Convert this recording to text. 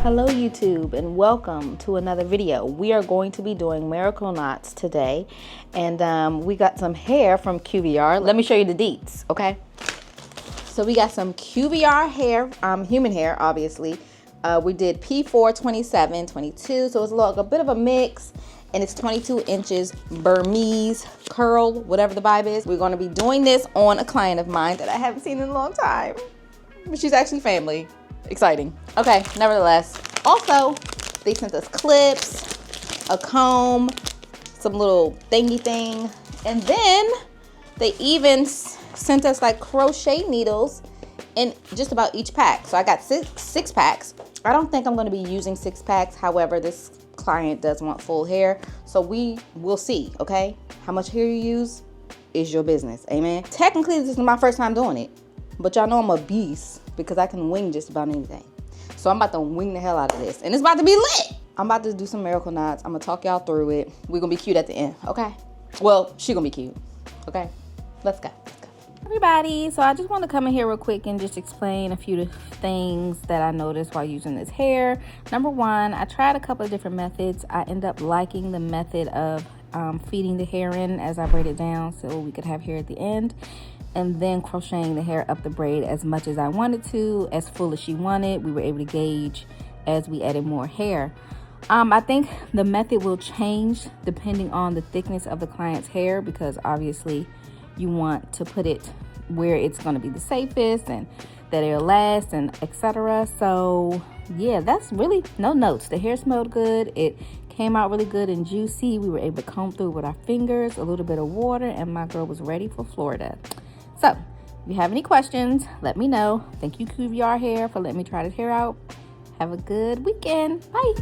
Hello YouTube and welcome to another video. We are going to be doing miracle knots today, and we got some hair from QVR. Let me show you the deets, okay? So we got some QVR hair, human hair obviously. We did P4, 27, 22, so it's a bit of a mix, and it's 22 inches burmese curl, whatever the vibe is. We're going to be doing this on a client of mine that I haven't seen in a long time. She's actually family. Exciting. Okay, nevertheless. Also, they sent us clips, a comb, some little thingy thing, and then they even sent us like crochet needles in just about each pack. So I got six packs. I don't think I'm going to be using 6 packs. However, this client does want full hair, so we will see, okay? How much hair you use is your business, amen? Technically, this is my first time doing it, but y'all know I'm a beast because I can wing just about anything. So I'm about to wing the hell out of this, and it's about to be lit. I'm about to do some miracle knots. I'm gonna talk y'all through it. We're gonna be cute at the end, okay? Well, she gonna be cute, okay? Let's go. Everybody, so I just want to come in here real quick and just explain a few things that I noticed while using this hair. Number one, I tried a couple of different methods. I end up liking the method of feeding the hair in as I braid it down so we could have hair at the end, and then crocheting the hair up the braid as much as I wanted to, as full as she wanted. We were able to gauge as we added more hair. I think the method will change depending on the thickness of the client's hair, because obviously you want to put it where it's going to be the safest and that it'll last, and etc. So yeah, that's really no notes. The hair smelled good. It came out really good and juicy. We were able to comb through with our fingers, a little bit of water, and my girl was ready for Florida. So if you have any questions, let me know. Thank you QVR hair for letting me try this hair out. Have a good weekend. Bye.